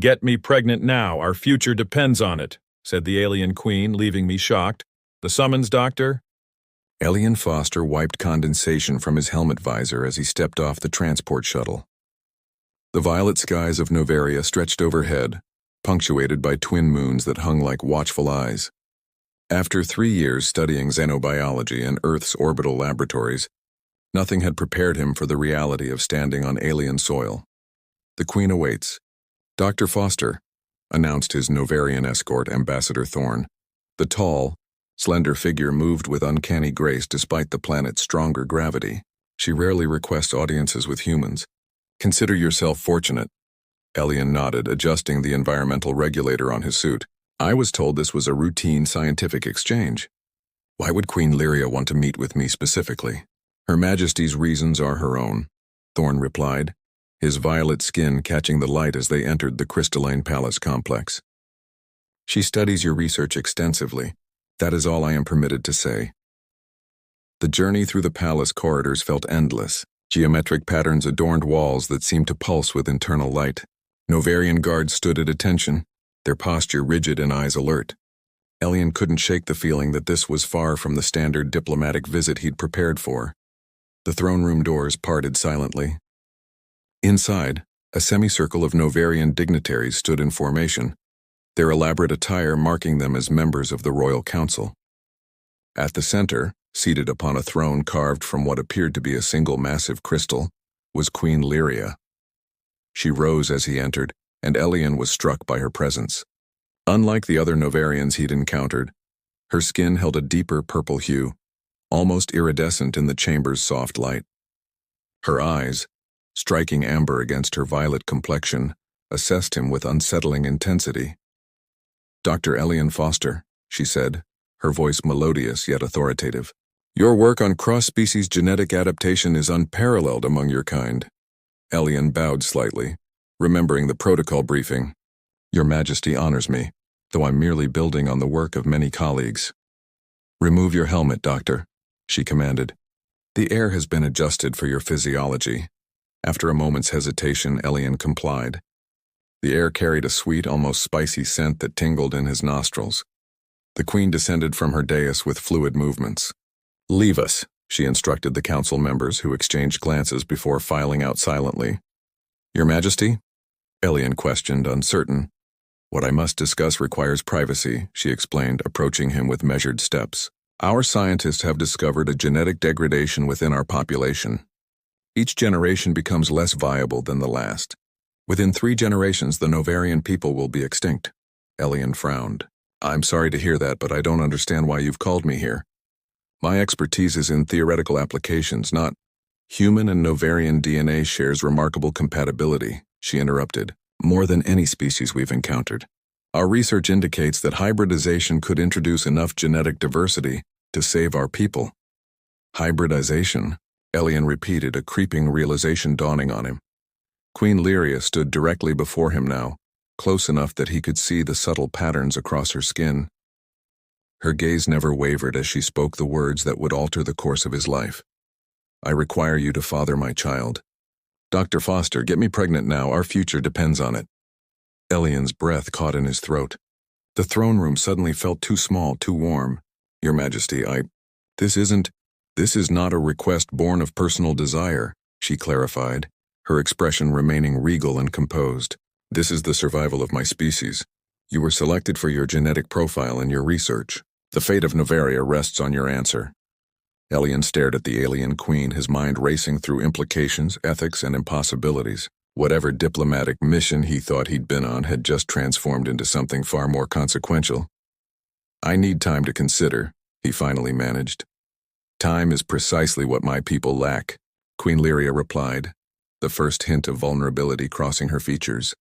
"Get me pregnant now, our future depends on it," said the alien queen, leaving me shocked. "The summons, doctor?" Elian Foster wiped condensation from his helmet visor as he stepped off the transport shuttle. The violet skies of Noveria stretched overhead, punctuated by twin moons that hung like watchful eyes. After 3 years studying xenobiology in Earth's orbital laboratories, nothing had prepared him for the reality of standing on alien soil. "The Queen awaits. Dr. Foster," announced his Novarian escort, Ambassador Thorne. The tall, slender figure moved with uncanny grace despite the planet's stronger gravity. "She rarely requests audiences with humans. Consider yourself fortunate." Elian nodded, adjusting the environmental regulator on his suit. "I was told this was a routine scientific exchange." "Why would Queen Lyria want to meet with me specifically?" "Her Majesty's reasons are her own," Thorne replied, his violet skin catching the light as they entered the crystalline palace complex. "She studies your research extensively. That is all I am permitted to say." The journey through the palace corridors felt endless. Geometric patterns adorned walls that seemed to pulse with internal light. Novarian guards stood at attention, their posture rigid and eyes alert. Elian couldn't shake the feeling that this was far from the standard diplomatic visit he'd prepared for. The throne room doors parted silently. Inside, a semicircle of Novarian dignitaries stood in formation, their elaborate attire marking them as members of the Royal Council. At the center, seated upon a throne carved from what appeared to be a single massive crystal, was Queen Lyria. She rose as he entered, and Elian was struck by her presence. Unlike the other Novarians he'd encountered, her skin held a deeper purple hue, almost iridescent in the chamber's soft light. Her eyes, striking amber against her violet complexion, assessed him with unsettling intensity. "Dr. Elian Foster," she said, her voice melodious yet authoritative. "Your work on cross-species genetic adaptation is unparalleled among your kind." Elian bowed slightly, remembering the protocol briefing. "Your Majesty honors me, though I'm merely building on the work of many colleagues." "Remove your helmet, Doctor," she commanded. "The air has been adjusted for your physiology." After a moment's hesitation, Elian complied. The air carried a sweet, almost spicy scent that tingled in his nostrils. The Queen descended from her dais with fluid movements. "Leave us," she instructed the council members, who exchanged glances before filing out silently. "Your Majesty?" Elian questioned, uncertain. "What I must discuss requires privacy," she explained, approaching him with measured steps. "Our scientists have discovered a genetic degradation within our population. Each generation becomes less viable than the last. Within 3 generations, the Novarian people will be extinct." Elian frowned. "I'm sorry to hear that, but I don't understand why you've called me here. My expertise is in theoretical applications, not—" "Human and Novarian DNA shares remarkable compatibility," she interrupted, "more than any species we've encountered. Our research indicates that hybridization could introduce enough genetic diversity to save our people." "Hybridization?" Elian repeated, a creeping realization dawning on him. Queen Lyria stood directly before him now, close enough that he could see the subtle patterns across her skin. Her gaze never wavered as she spoke the words that would alter the course of his life. "I require you to father my child. Dr. Foster, get me pregnant now, our future depends on it." Elian's breath caught in his throat. The throne room suddenly felt too small, too warm. "Your Majesty, This is not a request born of personal desire," she clarified, her expression remaining regal and composed. "This is the survival of my species. You were selected for your genetic profile in your research. The fate of Noveria rests on your answer." Elian stared at the alien queen, his mind racing through implications, ethics, and impossibilities. Whatever diplomatic mission he thought he'd been on had just transformed into something far more consequential. "I need time to consider," he finally managed. "Time is precisely what my people lack," Queen Lyria replied, the first hint of vulnerability crossing her features.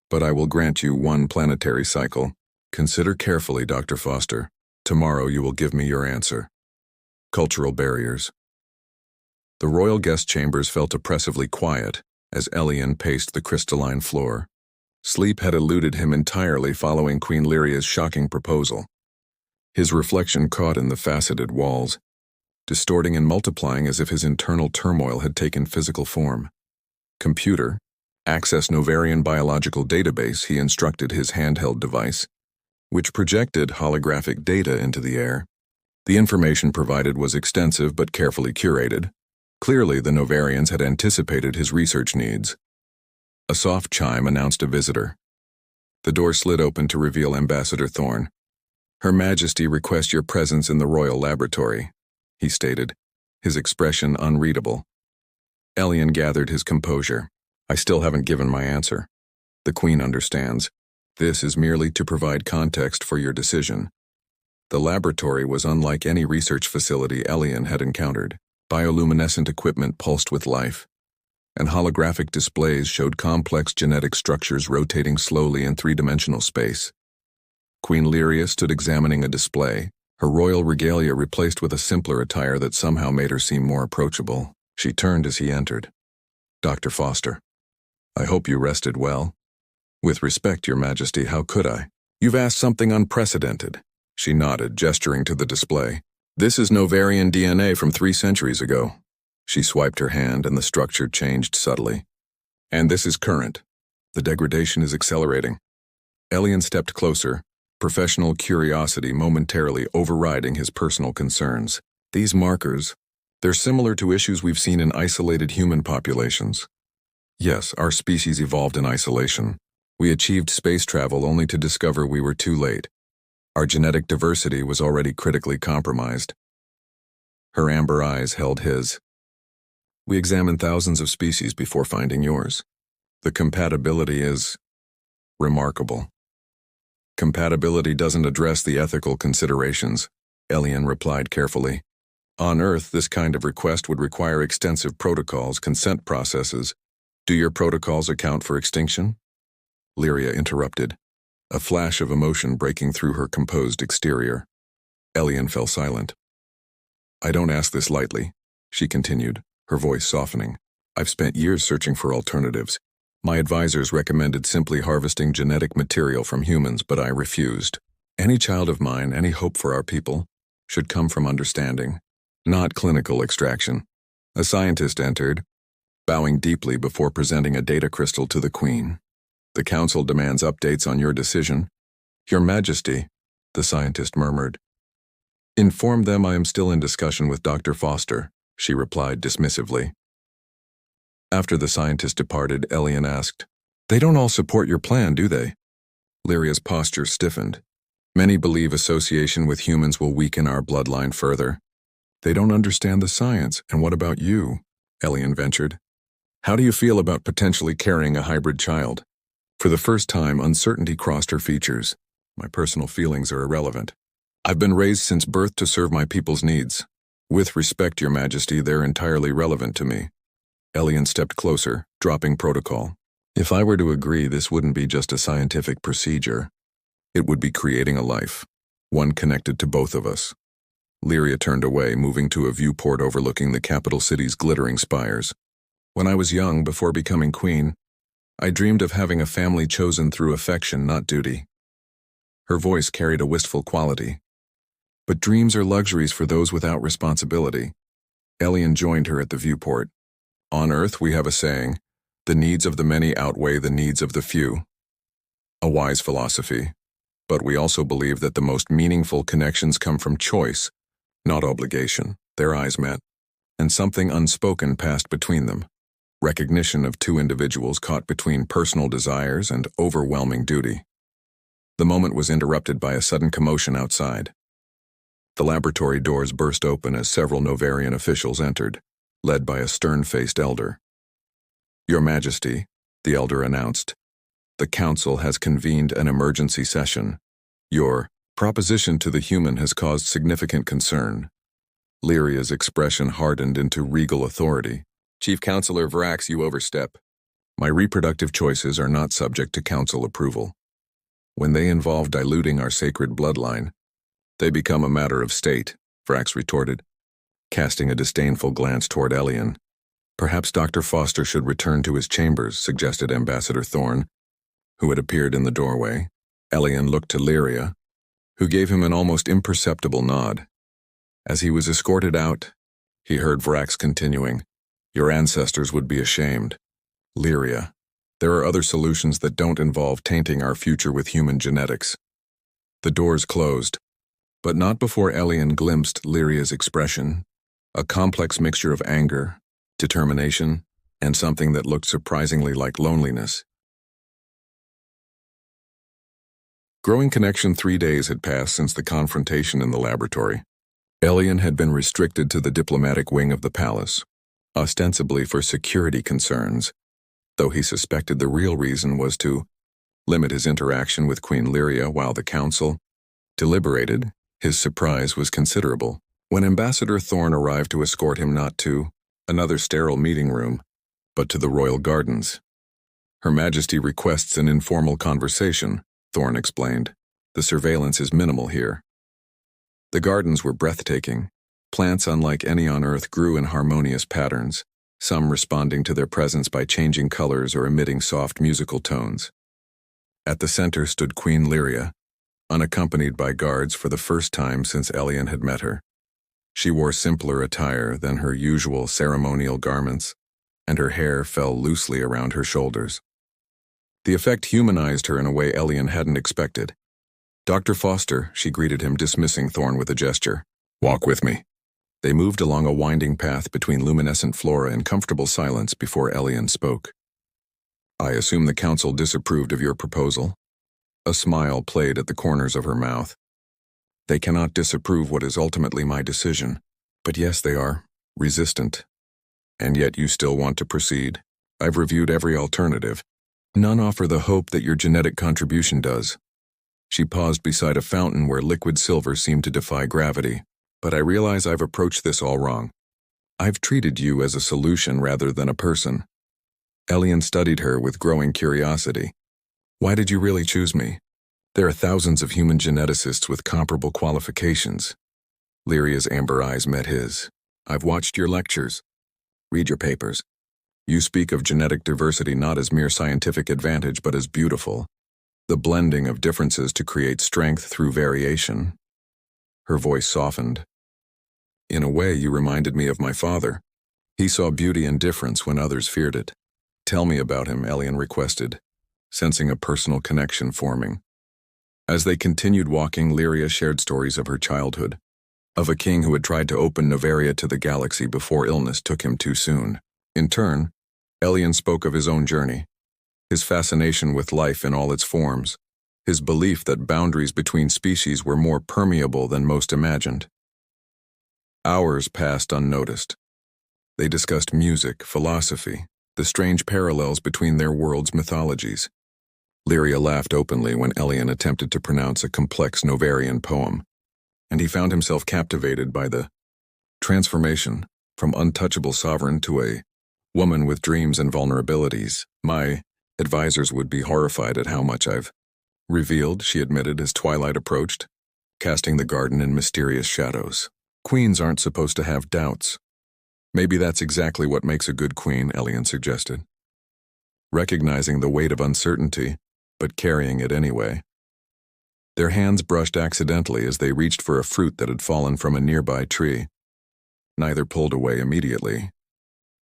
"But I will grant you 1 planetary cycle. Consider carefully, Dr. Foster. Tomorrow you will give me your answer." Cultural barriers. The royal guest chambers felt oppressively quiet as Elian paced the crystalline floor. Sleep had eluded him entirely following Queen Lyria's shocking proposal. His reflection caught in the faceted walls, distorting and multiplying as if his internal turmoil had taken physical form. "Computer," Access Novarian biological database, he instructed his handheld device, which projected holographic data into the air. The information provided was extensive but carefully curated. Clearly, the Novarians had anticipated his research needs. A soft chime announced a visitor. The door slid open to reveal Ambassador Thorne. "Her Majesty requests your presence in the Royal Laboratory," he stated, his expression unreadable. Elian gathered his composure. "I still haven't given my answer. The Queen understands. This is merely to provide context for your decision." The laboratory was unlike any research facility Elian had encountered. Bioluminescent equipment pulsed with life, and holographic displays showed complex genetic structures rotating slowly in three-dimensional space. Queen Lyria stood examining a display, her royal regalia replaced with a simpler attire that somehow made her seem more approachable. She turned as he entered. "Dr. Foster, I hope you rested well." "With respect, Your Majesty, how could I?" "You've asked something unprecedented." She nodded, gesturing to the display. "This is Novarian DNA from 3 centuries ago." She swiped her hand and the structure changed subtly. "And this is current. The degradation is accelerating." Elian stepped closer, professional curiosity momentarily overriding his personal concerns. "These markers, they're similar to issues we've seen in isolated human populations." "Yes, our species evolved in isolation. We achieved space travel only to discover we were too late. Our genetic diversity was already critically compromised." Her amber eyes held his. "We examined thousands of species before finding yours. The compatibility is remarkable." "Compatibility doesn't address the ethical considerations," Elian replied carefully. "On Earth, this kind of request would require extensive protocols, consent processes. Do your protocols account for extinction?" Lyria interrupted, a flash of emotion breaking through her composed exterior. Elian fell silent. "I don't ask this lightly," she continued, her voice softening. "I've spent years searching for alternatives. My advisors recommended simply harvesting genetic material from humans, but I refused. Any child of mine, any hope for our people, should come from understanding, not clinical extraction." A scientist entered, bowing deeply before presenting a data crystal to the Queen. "The Council demands updates on your decision." "Your Majesty," the scientist murmured. "Inform them I am still in discussion with Dr. Foster," she replied dismissively. After the scientist departed, Elian asked, "They don't all support your plan, do they?" Lyria's posture stiffened. "Many believe association with humans will weaken our bloodline further." "They don't understand the science, and what about you?" Elian ventured. "How do you feel about potentially carrying a hybrid child?" For the first time, uncertainty crossed her features. "My personal feelings are irrelevant. I've been raised since birth to serve my people's needs. With respect, Your Majesty, they're entirely relevant to me." Elian stepped closer, dropping protocol. "If I were to agree, this wouldn't be just a scientific procedure. It would be creating a life, one connected to both of us." Lyria turned away, moving to a viewport overlooking the capital city's glittering spires. "When I was young, before becoming queen, I dreamed of having a family chosen through affection, not duty." Her voice carried a wistful quality. "But dreams are luxuries for those without responsibility." Elian joined her at the viewport. "On Earth, we have a saying, the needs of the many outweigh the needs of the few." A wise philosophy, but we also believe that the most meaningful connections come from choice, not obligation. Their eyes met, and something unspoken passed between them. Recognition of 2 individuals caught between personal desires and overwhelming duty. The moment was interrupted by a sudden commotion outside. The laboratory doors burst open as several Novarian officials entered, led by a stern-faced elder. "Your Majesty," the elder announced, "the Council has convened an emergency session. Your proposition to the human has caused significant concern." Lyria's expression hardened into regal authority. "Chief Counselor Vrax, you overstep. My reproductive choices are not subject to Council approval. When they involve diluting our sacred bloodline, they become a matter of state," Vrax retorted, casting a disdainful glance toward Elian. "Perhaps Dr. Foster should return to his chambers," suggested Ambassador Thorne, who had appeared in the doorway. Elian looked to Lyria, who gave him an almost imperceptible nod. As he was escorted out, he heard Vrax continuing, "Your ancestors would be ashamed." "Lyria, There are other solutions that don't involve tainting our future with human genetics. The doors closed, but not before Elian glimpsed Lyria's expression, a complex mixture of anger, determination, and something that looked surprisingly like loneliness. Growing connection. 3 days had passed since the confrontation in the laboratory. Elian had been restricted to the diplomatic wing of the palace, ostensibly for security concerns, though he suspected the real reason was to limit his interaction with Queen Lyria while the council deliberated. His surprise was considerable when Ambassador Thorn arrived to escort him not to another sterile meeting room, but to the royal gardens. Her Majesty requests an informal conversation, Thorn explained. The surveillance is minimal here. The gardens were breathtaking. Plants unlike any on Earth grew in harmonious patterns, some responding to their presence by changing colors or emitting soft musical tones. At the center stood Queen Lyria, unaccompanied by guards for the first time since Elian had met her. She wore simpler attire than her usual ceremonial garments, and her hair fell loosely around her shoulders. The effect humanized her in a way Elian hadn't expected. "Dr. Foster," she greeted him, dismissing Thorn with a gesture. "Walk with me." They moved along a winding path between luminescent flora in comfortable silence before Elian spoke. "I assume the council disapproved of your proposal?" A smile played at the corners of her mouth. "They cannot disapprove what is ultimately my decision. But yes, they are resistant. And yet you still want to proceed. I've reviewed every alternative. None offer the hope that your genetic contribution does." She paused beside a fountain where liquid silver seemed to defy gravity. "But I realize I've approached this all wrong. I've treated you as a solution rather than a person." Elian studied her with growing curiosity. "Why did you really choose me? There are thousands of human geneticists with comparable qualifications." Lyria's amber eyes met his. "I've watched your lectures. Read your papers. You speak of genetic diversity not as mere scientific advantage but as beautiful. The blending of differences to create strength through variation." Her voice softened. "In a way, you reminded me of my father. He saw beauty in difference when others feared it." "Tell me about him," Elian requested, sensing a personal connection forming. As they continued walking, Lyria shared stories of her childhood, of a king who had tried to open Noveria to the galaxy before illness took him too soon. In turn, Elian spoke of his own journey, his fascination with life in all its forms, his belief that boundaries between species were more permeable than most imagined. Hours passed unnoticed. They discussed music, philosophy, the strange parallels between their world's mythologies. Lyria laughed openly when Elian attempted to pronounce a complex Novarian poem, and he found himself captivated by the transformation from untouchable sovereign to a woman with dreams and vulnerabilities. "My advisors would be horrified at how much I've revealed," she admitted as twilight approached, casting the garden in mysterious shadows. "Queens aren't supposed to have doubts." "Maybe that's exactly what makes a good queen," Elian suggested. Recognizing the weight of uncertainty, but carrying it anyway. Their hands brushed accidentally as they reached for a fruit that had fallen from a nearby tree. Neither pulled away immediately.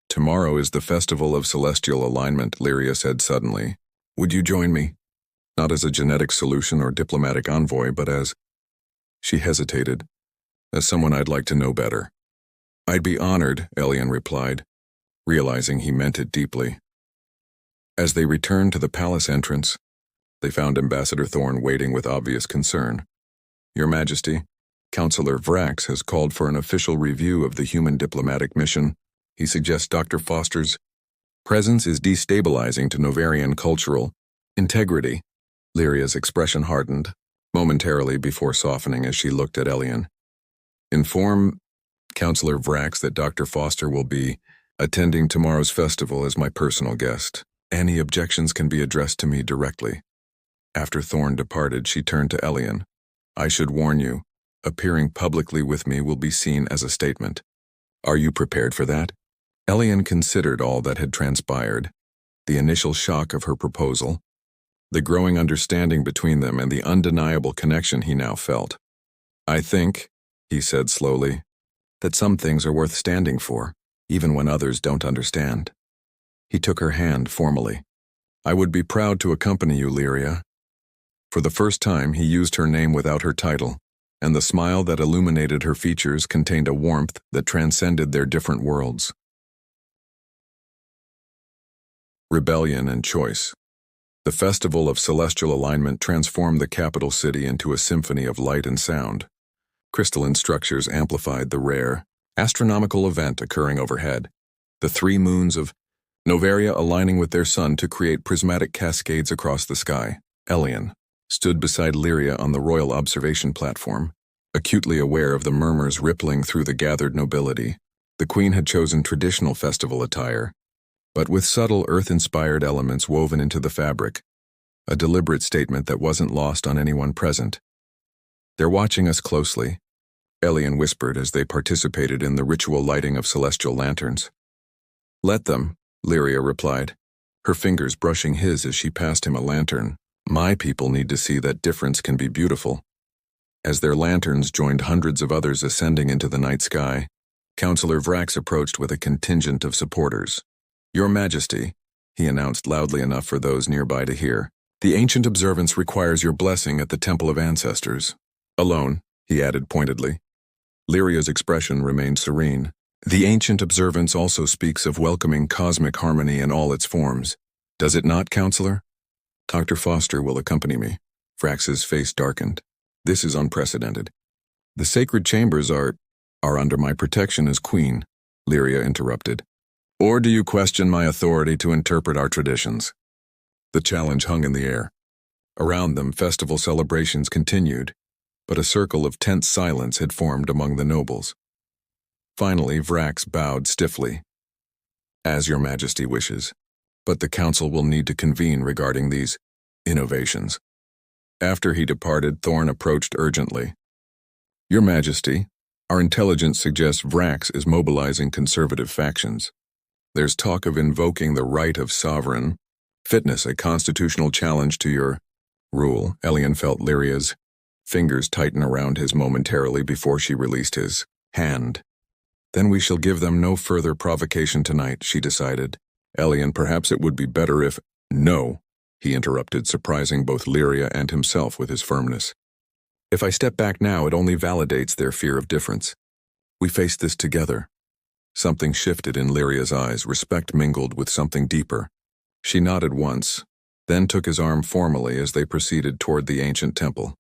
"Tomorrow is the festival of celestial alignment," Lyria said suddenly. "Would you join me? Not as a genetic solution or diplomatic envoy, but as—" She hesitated. "As someone I'd like to know better." "I'd be honored," Elian replied, realizing he meant it deeply. As they returned to the palace entrance, they found Ambassador Thorn waiting with obvious concern. "Your Majesty, Councillor Vrax has called for an official review of the human diplomatic mission. He suggests Dr. Foster's presence is destabilizing to Novarian cultural integrity." Lyria's expression hardened, momentarily before softening as she looked at Elian. "Inform Councillor Vrax that Dr. Foster will be attending tomorrow's festival as my personal guest. Any objections can be addressed to me directly." After Thorn departed, she turned to Elian. "I should warn you, appearing publicly with me will be seen as a statement. Are you prepared for that?" Elian considered all that had transpired, the initial shock of her proposal, the growing understanding between them, and the undeniable connection he now felt. "I think," he said slowly, "that some things are worth standing for, even when others don't understand." He took her hand formally. I would be proud to accompany you, Lyria. For the first time, he used her name without her title, and the smile that illuminated her features contained a warmth that transcended their different worlds. Rebellion and choice. The festival of celestial alignment transformed the capital city into a symphony of light and sound. Crystalline structures amplified the rare, astronomical event occurring overhead, the 3 moons of Noveria aligning with their sun to create prismatic cascades across the sky. Elian stood beside Lyria on the royal observation platform, acutely aware of the murmurs rippling through the gathered nobility. The queen had chosen traditional festival attire, but with subtle earth-inspired elements woven into the fabric, a deliberate statement that wasn't lost on anyone present. They're watching us closely, Elian whispered as they participated in the ritual lighting of celestial lanterns. Let them, Lyria replied, her fingers brushing his as she passed him a lantern. My people need to see that difference can be beautiful. As their lanterns joined hundreds of others ascending into the night sky, Councillor Vrax approached with a contingent of supporters. Your Majesty, he announced loudly enough for those nearby to hear, the ancient observance requires your blessing at the Temple of Ancestors. Alone, he added pointedly. Lyria's expression remained serene. The ancient observance also speaks of welcoming cosmic harmony in all its forms. Does it not, Counselor? Dr. Foster will accompany me. Vrax's face darkened. This is unprecedented. The sacred chambers are under my protection as queen, Lyria interrupted. Or do you question my authority to interpret our traditions? The challenge hung in the air. Around them, festival celebrations continued, but a circle of tense silence had formed among the nobles. Finally, Vrax bowed stiffly. As your Majesty wishes, but the council will need to convene regarding these innovations. After he departed, Thorn approached urgently. Your Majesty, our intelligence suggests Vrax is mobilizing conservative factions. There's talk of invoking the right of sovereign fitness, a constitutional challenge to your rule. Elian felt Lyria's fingers tighten around his momentarily before she released his hand. Then we shall give them no further provocation tonight, she decided. Elian, perhaps it would be better if— No, he interrupted, surprising both Lyria and himself with his firmness. If I step back now, it only validates their fear of difference. We face this together. Something shifted in Lyria's eyes, respect mingled with something deeper. She nodded once, then took his arm formally as they proceeded toward the ancient temple.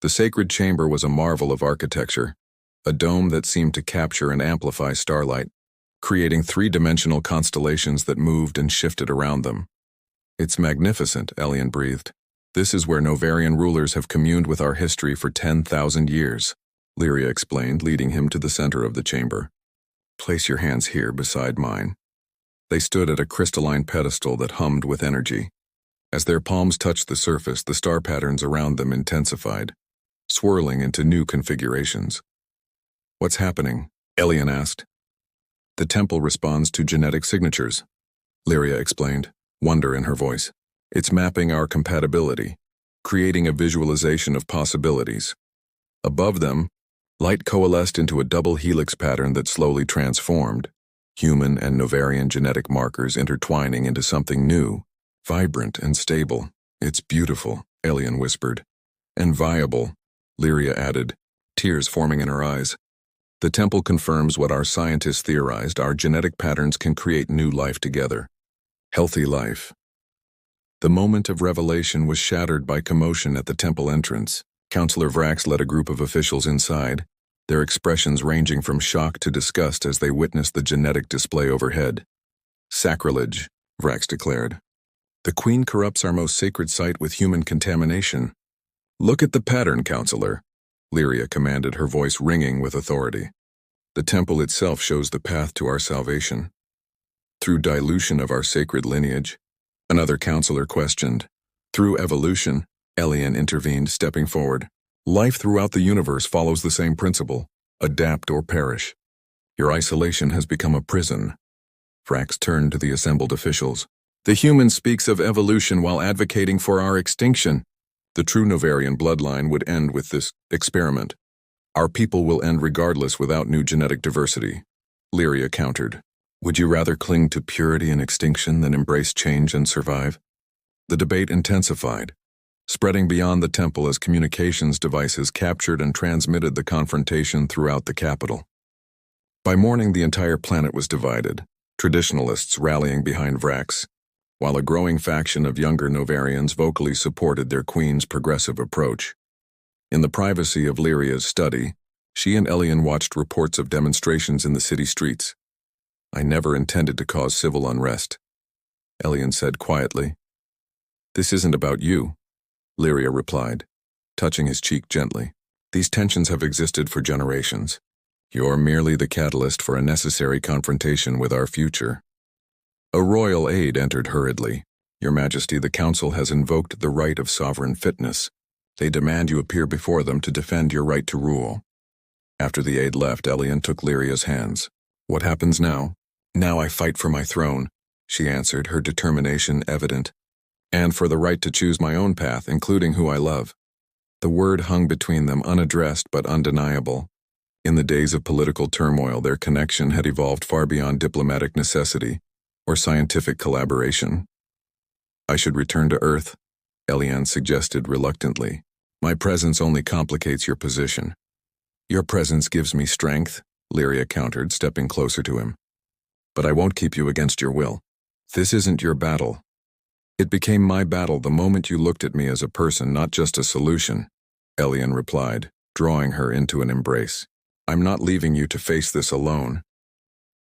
The sacred chamber was a marvel of architecture, a dome that seemed to capture and amplify starlight, creating 3-dimensional constellations that moved and shifted around them. It's magnificent, Elian breathed. This is where Novarian rulers have communed with our history for 10,000 years, Lyria explained, leading him to the center of the chamber. Place your hands here beside mine. They stood at a crystalline pedestal that hummed with energy. As their palms touched the surface, the star patterns around them intensified, swirling into new configurations. What's happening? Elian asked. The temple responds to genetic signatures, Lyria explained, wonder in her voice. It's mapping our compatibility, creating a visualization of possibilities. Above them, light coalesced into a double helix pattern that slowly transformed, human and Novarian genetic markers intertwining into something new, vibrant and stable. It's beautiful, Elian whispered. And viable, Lyria added, tears forming in her eyes. The temple confirms what our scientists theorized: our genetic patterns can create new life together. Healthy life. The moment of revelation was shattered by commotion at the temple entrance. Councillor Vrax led a group of officials inside, their expressions ranging from shock to disgust as they witnessed the genetic display overhead. Sacrilege, Vrax declared. The Queen corrupts our most sacred site with human contamination. Look at the pattern, Councillor, Lyria commanded, her voice ringing with authority. The temple itself shows the path to our salvation. Through dilution of our sacred lineage, another councillor questioned. Through evolution, Elian intervened, stepping forward. Life throughout the universe follows the same principle: adapt or perish. Your isolation has become a prison. Vrax turned to the assembled officials. The human speaks of evolution while advocating for our extinction. The true Novarian bloodline would end with this experiment. Our people will end regardless without new genetic diversity, Lyria countered. Would you rather cling to purity and extinction than embrace change and survive? The debate intensified, spreading beyond the temple as communications devices captured and transmitted the confrontation throughout the capital. By morning, the entire planet was divided, traditionalists rallying behind Vrax, while a growing faction of younger Novarians vocally supported their queen's progressive approach. In the privacy of Lyria's study, she and Elian watched reports of demonstrations in the city streets. "I never intended to cause civil unrest," Elian said quietly. "This isn't about you," Lyria replied, touching his cheek gently. "These tensions have existed for generations. You're merely the catalyst for a necessary confrontation with our future." A royal aide entered hurriedly. "Your Majesty, the Council has invoked the right of sovereign fitness. They demand you appear before them to defend your right to rule." After the aide left, Elian took Lyria's hands. "What happens now?" "Now I fight for my throne," she answered, her determination evident. "And for the right to choose my own path, including who I love." The word hung between them, unaddressed but undeniable. In the days of political turmoil, their connection had evolved far beyond diplomatic necessity or scientific collaboration. "I should return to Earth," Elian suggested reluctantly. "My presence only complicates your position." "Your presence gives me strength," Lyria countered, stepping closer to him. "But I won't keep you against your will. This isn't your battle. It became my battle the moment you looked at me as a person, not just a solution," Elian replied, drawing her into an embrace. "I'm not leaving you to face this alone."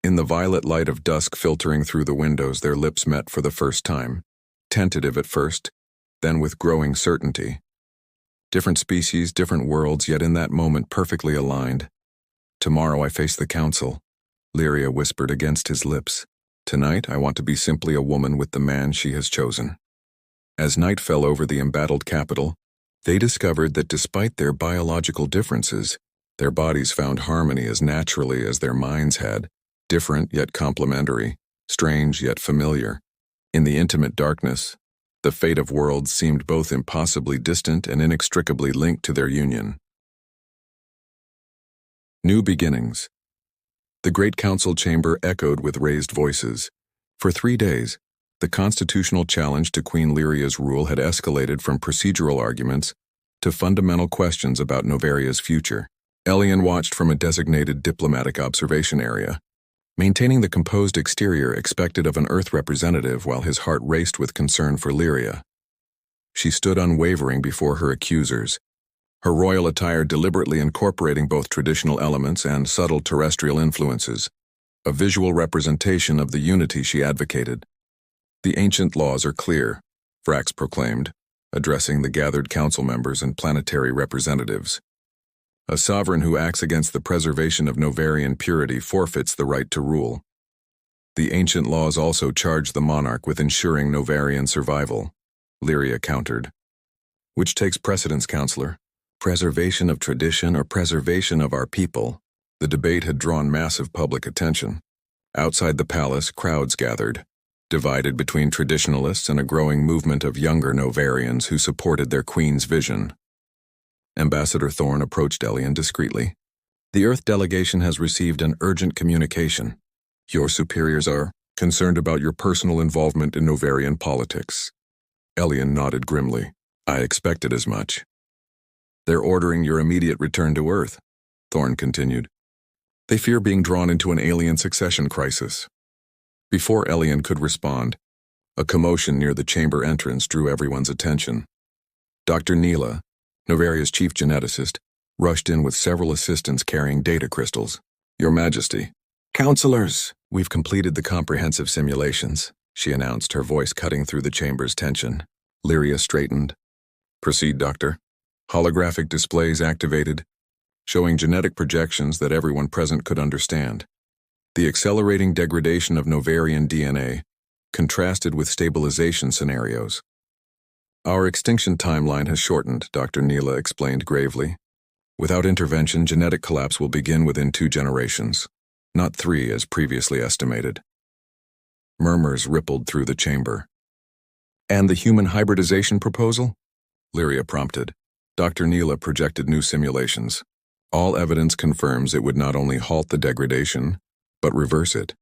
In the violet light of dusk filtering through the windows, their lips met for the first time, tentative at first, then with growing certainty. Different species, different worlds, yet in that moment perfectly aligned. "Tomorrow I face the Council," Lyria whispered against his lips. "Tonight I want to be simply a woman with the man she has chosen." As night fell over the embattled capital, they discovered that despite their biological differences, their bodies found harmony as naturally as their minds had, different yet complementary, strange yet familiar. In the intimate darkness, the fate of worlds seemed both impossibly distant and inextricably linked to their union. New beginnings. The great council chamber echoed with raised voices. For 3 days, the constitutional challenge to Queen Lyria's rule had escalated from procedural arguments to fundamental questions about Novaria's future. Elian watched from a designated diplomatic observation area, maintaining the composed exterior expected of an Earth representative while his heart raced with concern for Lyria. She stood unwavering before her accusers, her royal attire deliberately incorporating both traditional elements and subtle terrestrial influences, a visual representation of the unity she advocated. "The ancient laws are clear," Vrax proclaimed, addressing the gathered council members and planetary representatives. "A sovereign who acts against the preservation of Novarian purity forfeits the right to rule. The ancient laws also charge the monarch with ensuring Novarian survival," Lyria countered. "Which takes precedence, Counselor? Preservation of tradition or preservation of our people?" The debate had drawn massive public attention. Outside the palace, crowds gathered, divided between traditionalists and a growing movement of younger Novarians who supported their queen's vision. Ambassador Thorne approached Elian discreetly. "The Earth delegation has received an urgent communication. Your superiors are concerned about your personal involvement in Novarian politics." Elian nodded grimly. "I expected as much." "They're ordering your immediate return to Earth," Thorne continued. "They fear being drawn into an alien succession crisis." Before Elian could respond, a commotion near the chamber entrance drew everyone's attention. Dr. Neela, Novaria's chief geneticist, rushed in with several assistants carrying data crystals. "Your Majesty." "Counselors, we've completed the comprehensive simulations," she announced, her voice cutting through the chamber's tension. Lyria straightened. "Proceed, Doctor." Holographic displays activated, showing genetic projections that everyone present could understand. The accelerating degradation of Novarian DNA contrasted with stabilization scenarios. "Our extinction timeline has shortened," Dr. Neela explained gravely. "Without intervention, genetic collapse will begin within 2 generations, not 3 as previously estimated." Murmurs rippled through the chamber. "And the human hybridization proposal?" Lyria prompted. Dr. Neela projected new simulations. "All evidence confirms it would not only halt the degradation, but reverse it.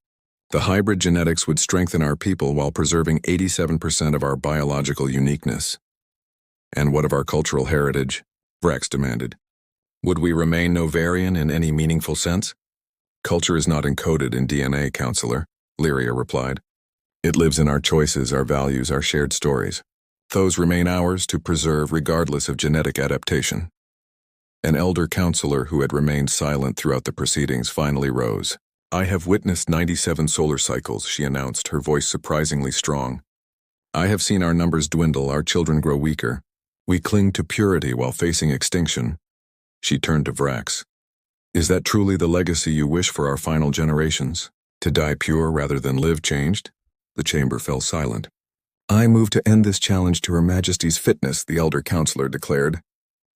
The hybrid genetics would strengthen our people while preserving 87% of our biological uniqueness. And what of our cultural heritage? Vrax demanded. Would we remain Novarian in any meaningful sense? Culture is not encoded in DNA, Counselor, Lyria replied. It lives in our choices, our values, our shared stories. Those remain ours to preserve regardless of genetic adaptation. An elder counselor who had remained silent throughout the proceedings finally rose. I have witnessed 97 solar cycles, she announced, her voice surprisingly strong. I have seen our numbers dwindle, our children grow weaker. We cling to purity while facing extinction. She turned to Vrax. Is that truly the legacy you wish for our final generations? To die pure rather than live changed? The chamber fell silent. I move to end this challenge to Her Majesty's fitness, the elder counselor declared.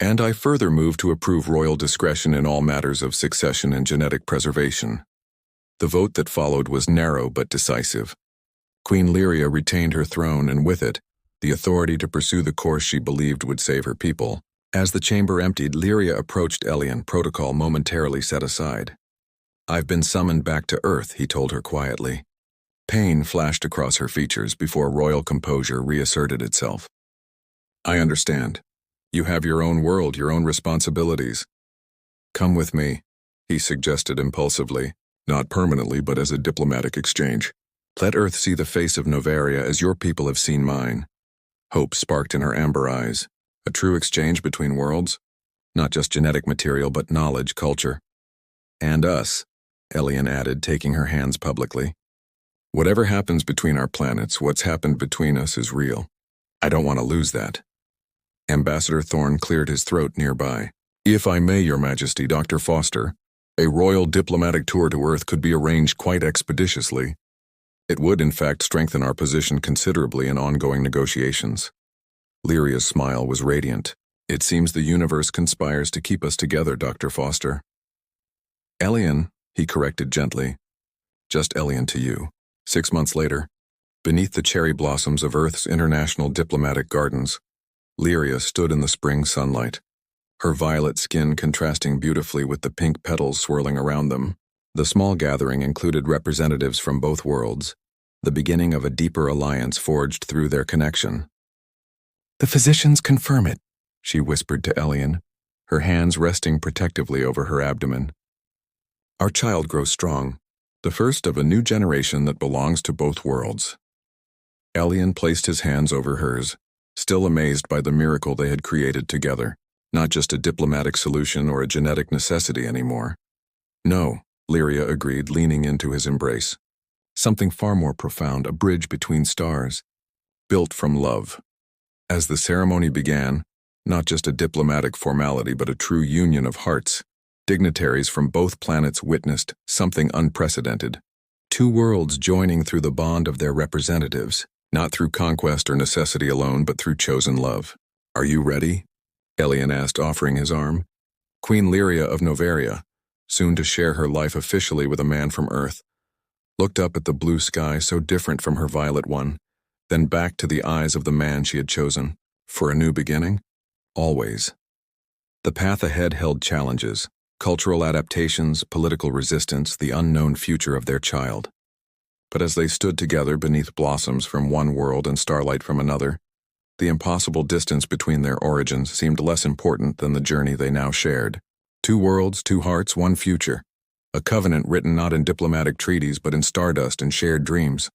And I further move to approve royal discretion in all matters of succession and genetic preservation. The vote that followed was narrow but decisive. Queen Lyria retained her throne and with it, the authority to pursue the course she believed would save her people. As the chamber emptied, Lyria approached Elian, protocol momentarily set aside. I've been summoned back to Earth, he told her quietly. Pain flashed across her features before royal composure reasserted itself. I understand. You have your own world, your own responsibilities. Come with me, he suggested impulsively, not permanently but as a diplomatic exchange. Let Earth see the face of Novaria as your people have seen mine. Hope sparked in her amber eyes. A true exchange between worlds? Not just genetic material but knowledge, culture. And us, Elian added, taking her hands publicly. Whatever happens between our planets, what's happened between us is real. I don't want to lose that. Ambassador Thorne cleared his throat nearby. If I may, Your Majesty, Dr. Foster, a royal diplomatic tour to Earth could be arranged quite expeditiously. It would, in fact, strengthen our position considerably in ongoing negotiations. Lyria's smile was radiant. It seems the universe conspires to keep us together, Dr. Foster. Elian, he corrected gently. Just Elian to you. 6 months later, beneath the cherry blossoms of Earth's international diplomatic gardens, Lyria stood in the spring sunlight, her violet skin contrasting beautifully with the pink petals swirling around them. The small gathering included representatives from both worlds, the beginning of a deeper alliance forged through their connection. The physicians confirm it, she whispered to Elian, her hands resting protectively over her abdomen. Our child grows strong, the first of a new generation that belongs to both worlds. Elian placed his hands over hers, still amazed by the miracle they had created together, not just a diplomatic solution or a genetic necessity anymore. No, Lyria agreed, leaning into his embrace. Something far more profound, a bridge between stars, built from love. As the ceremony began, not just a diplomatic formality but a true union of hearts, dignitaries from both planets witnessed something unprecedented. Two worlds joining through the bond of their representatives, not through conquest or necessity alone but through chosen love. Are you ready? Elian asked, offering his arm. Queen Lyria of Novaria, soon to share her life officially with a man from Earth, looked up at the blue sky so different from her violet one, then back to the eyes of the man she had chosen. For a new beginning? Always. The path ahead held challenges, cultural adaptations, political resistance, the unknown future of their child. But as they stood together beneath blossoms from one world and starlight from another, the impossible distance between their origins seemed less important than the journey they now shared. 2 worlds, 2 hearts, 1 future. A covenant written not in diplomatic treaties but in stardust and shared dreams.